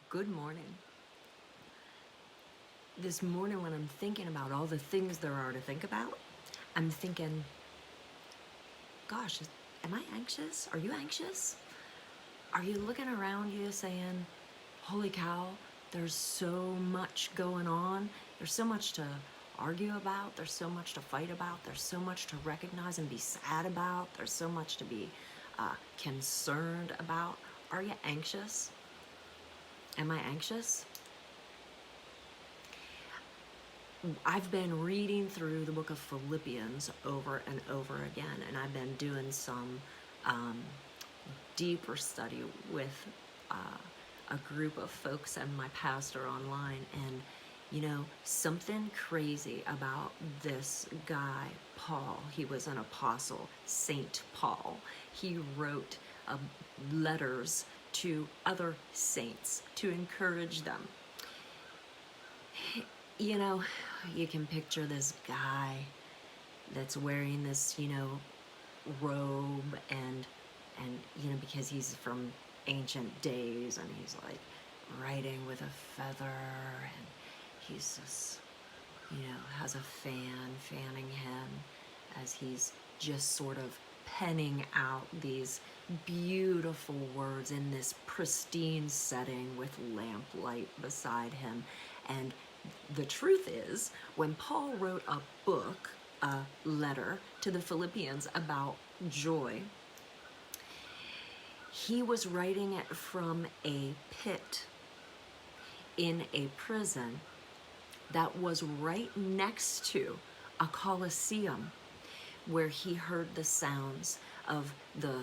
Good morning. This morning, when I'm thinking about all the things there are to think about, I'm thinking, gosh, am I anxious? Are you anxious? Are you looking around you saying, holy cow, there's so much going on. There's so much to argue about. There's so much to fight about. There's so much to recognize and be sad about. There's so much to be concerned about. Are you anxious? Am I anxious? I've been reading through the book of Philippians over and over again, and I've been doing some deeper study with a group of folks and my pastor online. And something crazy about this guy, Paul. He was an apostle, Saint Paul. He wrote letters to other saints to encourage them. You can picture this guy that's wearing this, robe and because he's from ancient days, and he's like writing with a feather, and he's just, has a fan fanning him as he's just sort of penning out these beautiful words in this pristine setting with lamplight beside him. And the truth is, when Paul wrote a letter to the Philippians about joy, he was writing it from a pit in a prison that was right next to a coliseum, where he heard the sounds of the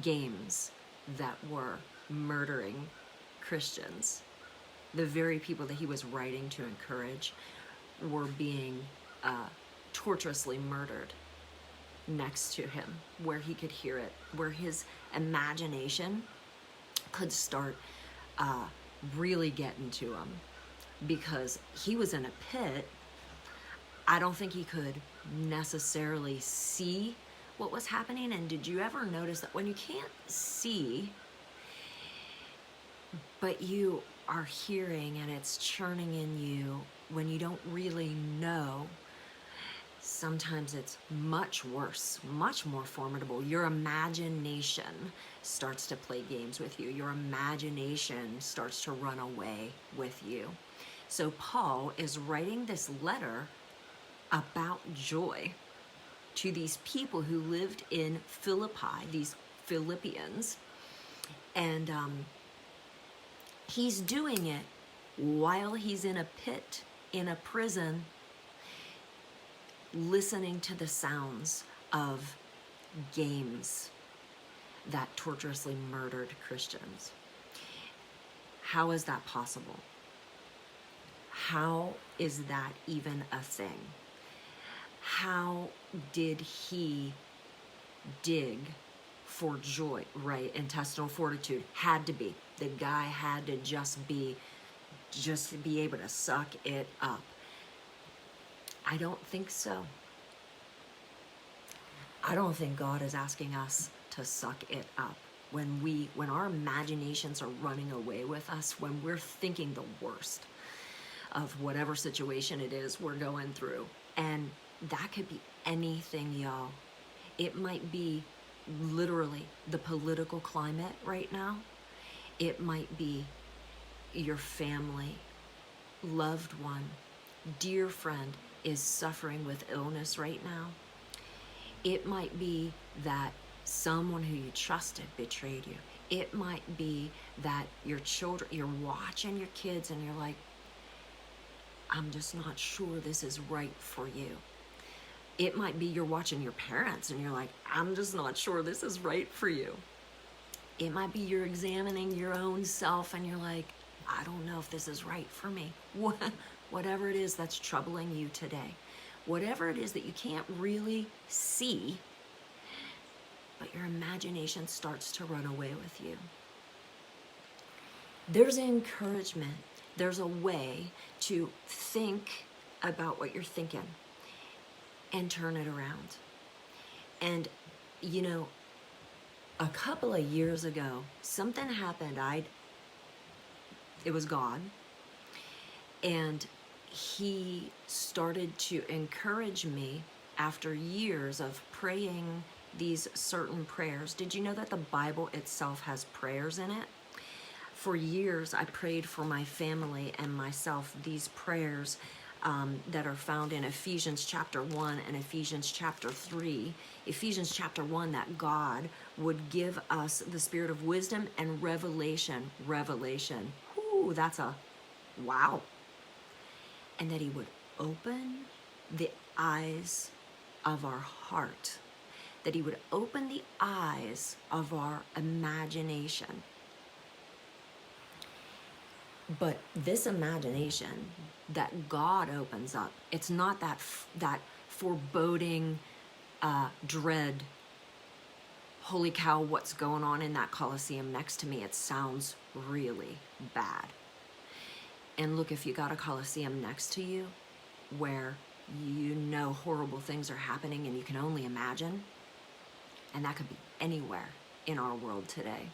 games that were murdering Christians. The very people that he was writing to encourage were being torturously murdered next to him, where he could hear it, where his imagination could start really getting to him, because he was in a pit. I don't think he could necessarily see what was happening. And did you ever notice that when you can't see, but you are hearing and it's churning in you, when you don't really know, sometimes it's much worse, much more formidable. Your imagination starts to play games with you. Your imagination starts to run away with you. So Paul is writing this letter about joy to these people who lived in Philippi, these Philippians, and he's doing it while he's in a pit, in a prison, listening to the sounds of games that torturously murdered Christians. How is that possible? How is that even a thing? How did he dig for joy? Right, intestinal fortitude had to be. The guy had to just be able to suck it up. I don't think so. I don't think God is asking us to suck it up. When our imaginations are running away with us, when we're thinking the worst of whatever situation it is we're going through. And that could be anything, y'all. It might be literally the political climate right now. It might be your family, loved one, dear friend is suffering with illness right now. It might be that someone who you trusted betrayed you. It might be that your children, you're watching your kids and you're like, I'm just not sure this is right for you. It might be you're watching your parents and you're like, I'm just not sure this is right for you. It might be you're examining your own self and you're like, I don't know if this is right for me. Whatever it is that's troubling you today. Whatever it is that you can't really see, but your imagination starts to run away with you. There's encouragement. There's a way to think about what you're thinking and turn it around. And, a couple of years ago, something happened. It was God. And he started to encourage me after years of praying these certain prayers. Did you know that the Bible itself has prayers in it? For years, I prayed for my family and myself these prayers that are found in Ephesians chapter 1 and Ephesians chapter 3. Ephesians chapter 1, that God would give us the spirit of wisdom and revelation. Revelation. Ooh, that's a wow. And that he would open the eyes of our heart. That he would open the eyes of our imagination. But this imagination that God opens up, it's not that foreboding, dread, holy cow, what's going on in that Colosseum next to me? It sounds really bad. And look, if you got a Colosseum next to you where you know horrible things are happening and you can only imagine, and that could be anywhere in our world today,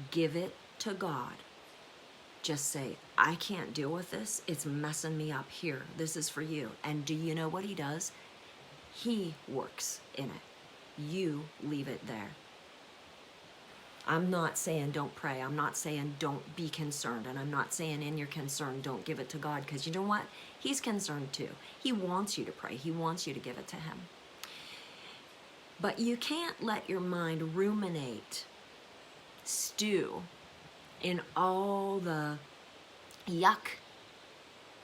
give it to God. Just say, I can't deal with this. It's messing me up here. This is for you. And do you know what he does? He works in it. You leave it there. I'm not saying don't pray. I'm not saying don't be concerned. And I'm not saying in your concern, don't give it to God. Because you know what? He's concerned too. He wants you to pray. He wants you to give it to him. But you can't let your mind ruminate, stew in all the yuck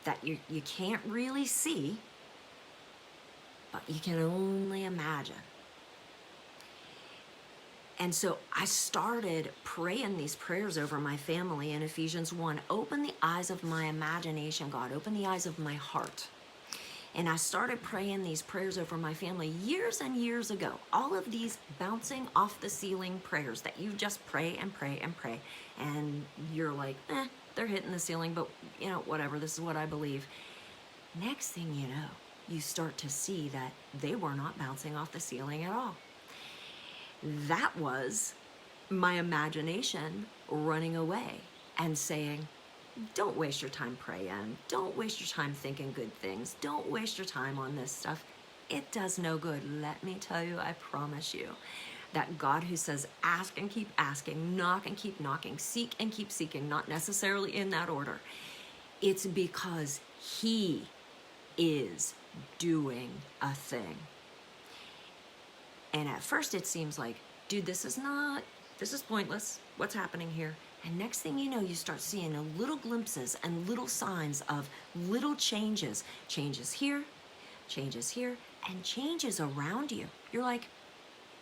that you can't really see, but you can only imagine. And so I started praying these prayers over my family in Ephesians 1. Open the eyes of my imagination, God. Open the eyes of my heart. And I started praying these prayers over my family years and years ago. All of these bouncing off the ceiling prayers that you just pray and pray and pray. And you're like, they're hitting the ceiling, but you know, whatever, this is what I believe. Next thing you know, you start to see that they were not bouncing off the ceiling at all. That was my imagination running away and saying, don't waste your time praying. Don't waste your time thinking good things. Don't waste your time on this stuff. It does no good. Let me tell you, I promise you, that God who says ask and keep asking, knock and keep knocking, seek and keep seeking, not necessarily in that order. It's because he is doing a thing. And at first it seems like, dude, this is pointless. What's happening here? And next thing you know, you start seeing little glimpses and little signs of little changes. Changes here, and changes around you. You're like,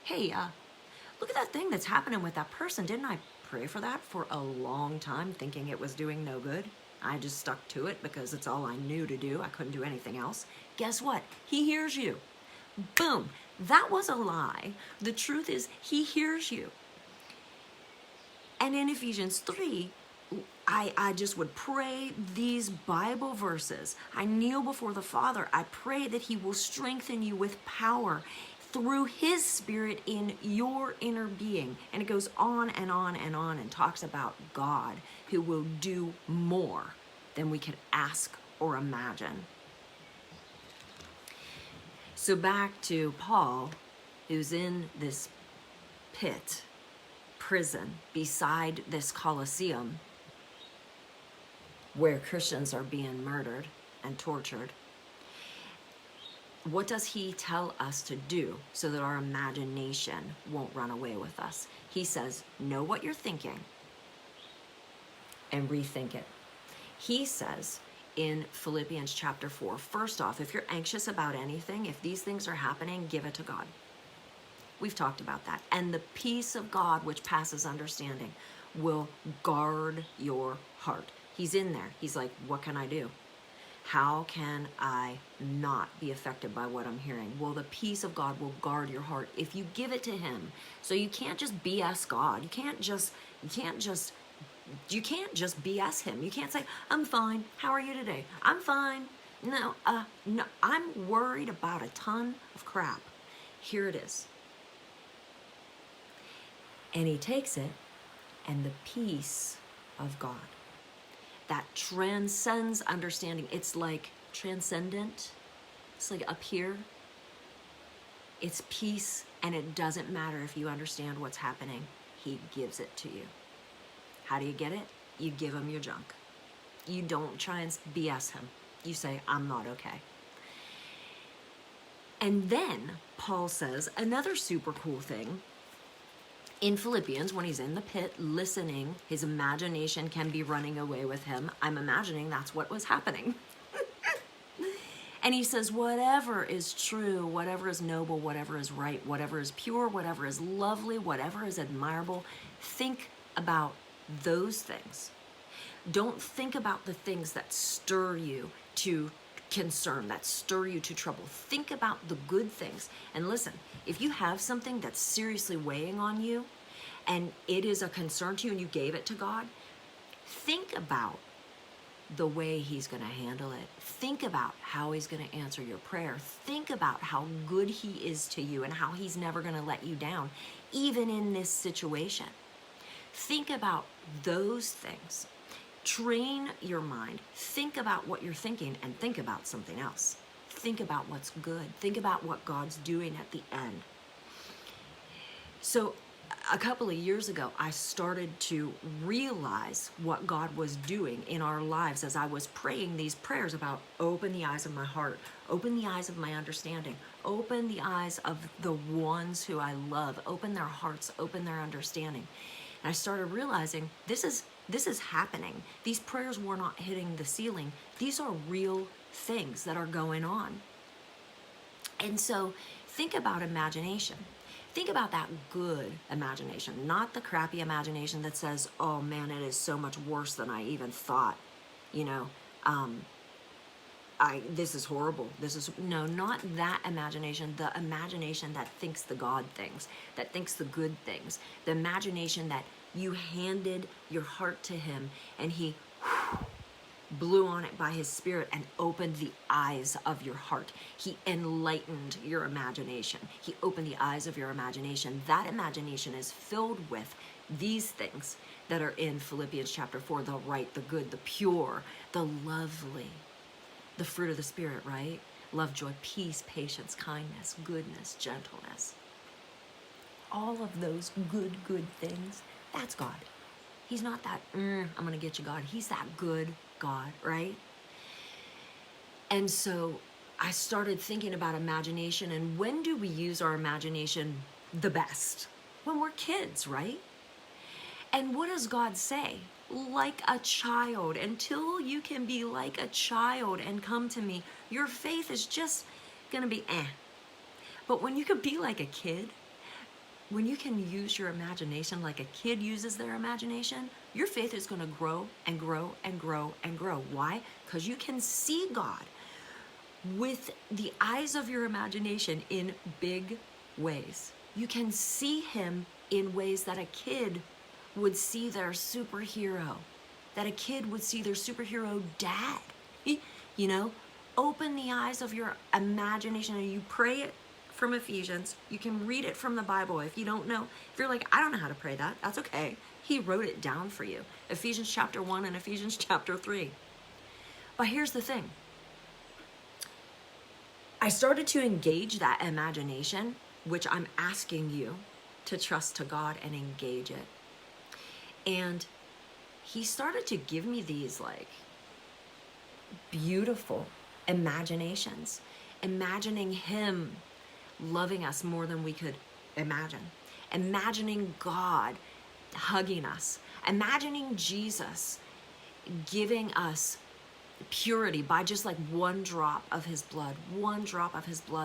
hey, look at that thing that's happening with that person. Didn't I pray for that for a long time, thinking it was doing no good? I just stuck to it because it's all I knew to do. I couldn't do anything else. Guess what? He hears you. Boom. That was a lie. The truth is, he hears you. And in Ephesians 3, I just would pray these Bible verses. I kneel before the Father. I pray that he will strengthen you with power through his spirit in your inner being. And it goes on and on and on and talks about God who will do more than we could ask or imagine. So back to Paul, who's in this prison beside this Colosseum where Christians are being murdered and tortured. What does he tell us to do so that our imagination won't run away with us? He says, know what you're thinking and rethink it. He says in Philippians chapter 4, first off, if you're anxious about anything, if these things are happening, give it to God. We've talked about that. And the peace of God, which passes understanding, will guard your heart. He's in there. He's like, what can I do? How can I not be affected by what I'm hearing? Well, the peace of God will guard your heart if you give it to him. So you can't just BS God. You can't just BS him. You can't say, I'm fine. How are you today? I'm fine. No, I'm worried about a ton of crap. Here it is. And he takes it, and the peace of God that transcends understanding. It's like transcendent. It's like up here. It's peace, and it doesn't matter if you understand what's happening. He gives it to you. How do you get it? You give him your junk. You don't try and BS him. You say, I'm not okay. And then Paul says another super cool thing in Philippians, when he's in the pit listening, his imagination can be running away with him. I'm imagining that's what was happening. And he says, whatever is true, whatever is noble, whatever is right, whatever is pure, whatever is lovely, whatever is admirable, think about those things. Don't think about the things that stir you to concern, that stir you to trouble. Think about the good things. And listen, if you have something that's seriously weighing on you and it is a concern to you and you gave it to God, think about the way he's going to handle it. Think about how he's going to answer your prayer. Think about how good he is to you and how he's never going to let you down, even in this situation. Think about those things. Train your mind. Think about what you're thinking and think about something else. Think about what's good. Think about what God's doing at the end. So a couple of years ago, I started to realize what God was doing in our lives as I was praying these prayers about open the eyes of my heart, open the eyes of my understanding, open the eyes of the ones who I love, open their hearts, open their understanding. And I started realizing this is happening. These prayers were not hitting the ceiling. These are real things that are going on. And so think about imagination. Think about that good imagination, not the crappy imagination that says, oh man, it is so much worse than I even thought. You know, this is horrible. No, not that imagination. The imagination that thinks the God things, that thinks the good things. The imagination that you handed your heart to him and he blew on it by his spirit and opened the eyes of your heart. He enlightened your imagination. He opened the eyes of your imagination. That imagination is filled with these things that are in Philippians chapter 4, the right, the good, the pure, the lovely, the fruit of the Spirit, right? Love, joy, peace, patience, kindness, goodness, gentleness. All of those good things, that's God. He's not that, I'm going to get you, God. He's that good God, right? And so I started thinking about imagination, and when do we use our imagination the best? When we're kids, right? And what does God say? Like a child. Until you can be like a child and come to me, your faith is just going to be But when you can be like a kid, when you can use your imagination like a kid uses their imagination, your faith is going to grow and grow and grow and grow. Why? Because you can see God with the eyes of your imagination in big ways. You can see him in ways that a kid would see their superhero, that a kid would see their superhero dad. You know, open the eyes of your imagination, and you pray it from Ephesians. You can read it from the Bible. If you don't know, if you're like, I don't know how to pray that, that's okay. He wrote it down for you. Ephesians chapter 1 and Ephesians chapter 3. But here's the thing. I started to engage that imagination, which I'm asking you to trust to God and engage it. And he started to give me these like beautiful imaginations, imagining him loving us more than we could imagine, imagining God hugging us, imagining Jesus giving us purity by just like one drop of his blood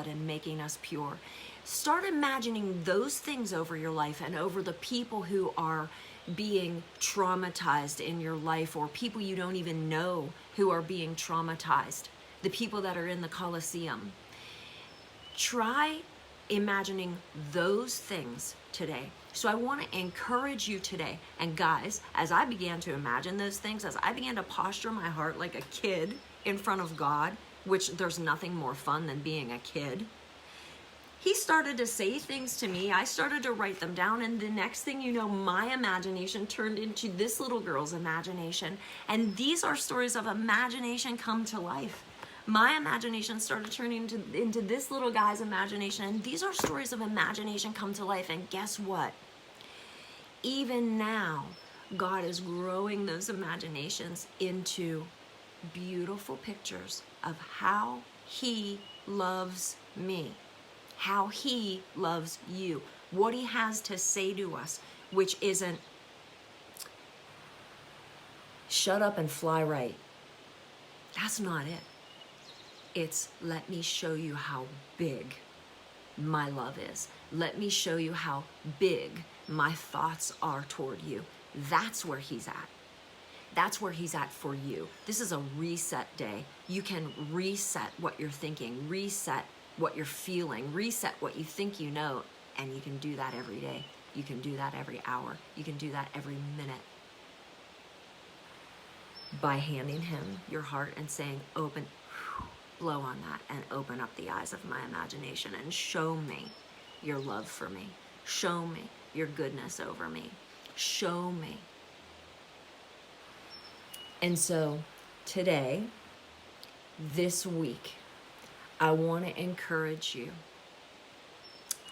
and making us pure. Start imagining those things over your life and over the people who are being traumatized in your life, or people you don't even know who are being traumatized, the people that are in the Colosseum. Try imagining those things today. So I want to encourage you today. And guys, as I began to imagine those things, as I began to posture my heart like a kid in front of God, which there's nothing more fun than being a kid, he started to say things to me. I started to write them down, and the next thing you know, my imagination turned into this little girl's imagination. And these are stories of imagination come to life. My imagination started turning into this little guy's imagination, and these are stories of imagination come to life. And guess what? Even now, God is growing those imaginations into beautiful pictures of how he loves me, how he loves you, what he has to say to us, which isn't shut up and fly right. That's not it. It's let me show you how big my love is. Let me show you how big my thoughts are toward you. That's where he's at. That's where he's at for you. This is a reset day. You can reset what you're thinking, reset what you're feeling, reset what you think you know, and you can do that every day. You can do that every hour. You can do that every minute. By handing him your heart and saying, open, blow on that and open up the eyes of my imagination and show me your love for me. Show me your goodness over me. Show me. And so today, this week, I want to encourage you.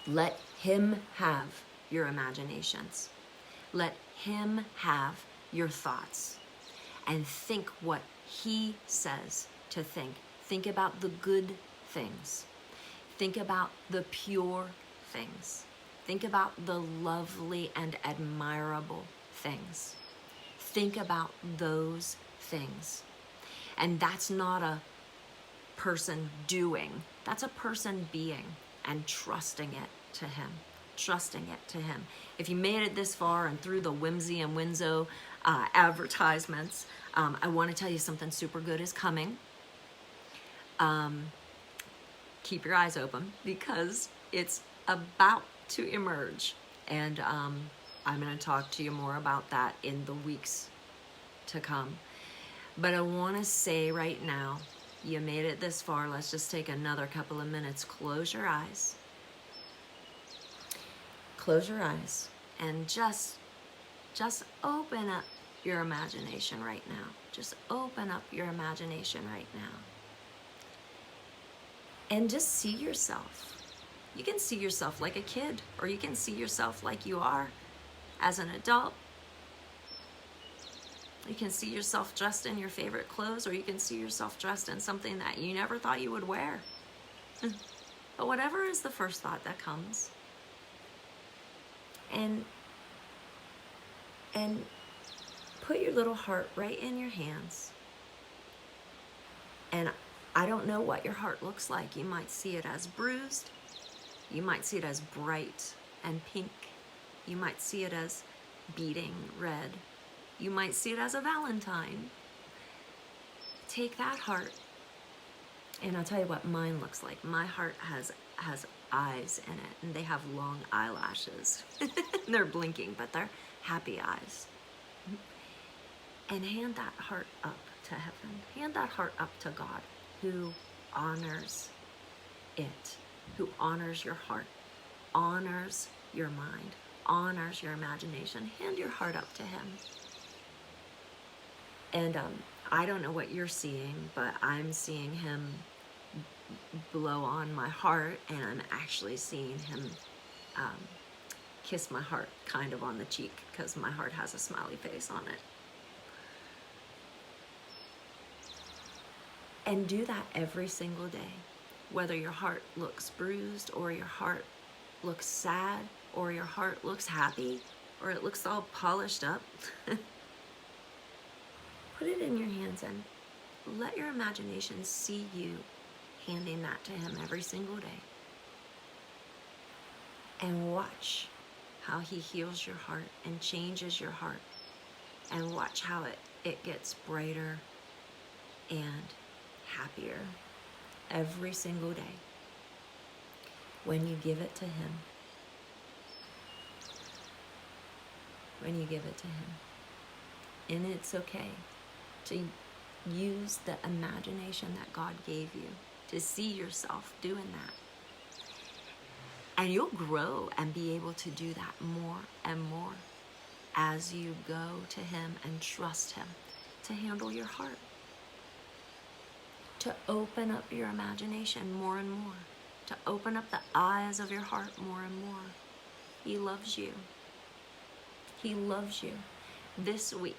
Let him have your imaginations. Let him have your thoughts. And think what he says to think. Think about the good things. Think about the pure things. Think about the lovely and admirable things. Think about those things. And that's not a person doing. That's a person being and trusting it to him. Trusting it to him. If you made it this far and through the Whimsy and Winzo advertisements, I want to tell you something super good is coming. Keep your eyes open because it's about to emerge, and I'm going to talk to you more about that in the weeks to come. But I want to say right now, you made it this far. Let's just take another couple of minutes. Close your eyes. Close your eyes and just open up your imagination right now. Just open up your imagination right now. And just see yourself. You can see yourself like a kid, or you can see yourself like you are as an adult. You can see yourself dressed in your favorite clothes, or you can see yourself dressed in something that you never thought you would wear. But whatever is the first thought that comes. And put your little heart right in your hands. And I don't know what your heart looks like. You might see it as bruised. You might see it as bright and pink. You might see it as beating red. You might see it as a Valentine. Take that heart, and I'll tell you what mine looks like. My heart has eyes in it, and they have long eyelashes. They're blinking, but they're happy eyes. And hand that heart up to heaven. Hand that heart up to God, who honors it, who honors your heart, honors your mind, honors your imagination. Hand your heart up to him. And I don't know what you're seeing, but I'm seeing him blow on my heart, and I'm actually seeing him kiss my heart kind of on the cheek, because my heart has a smiley face on it. And do that every single day, whether your heart looks bruised, or your heart looks sad, or your heart looks happy, or it looks all polished up. Put it in your hands and let your imagination see you handing that to him every single day. And watch how he heals your heart and changes your heart. And watch how it gets brighter and happier every single day when you give it to him. When you give it to him. And it's okay to use the imagination that God gave you, to see yourself doing that. And you'll grow and be able to do that more and more as you go to him and trust him to handle your heart, to open up your imagination more and more, to open up the eyes of your heart more and more. He loves you. He loves you. This week,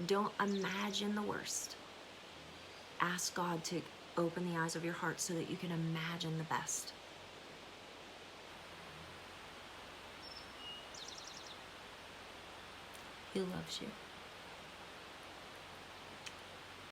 don't imagine the worst. Ask God to open the eyes of your heart so that you can imagine the best. He loves you.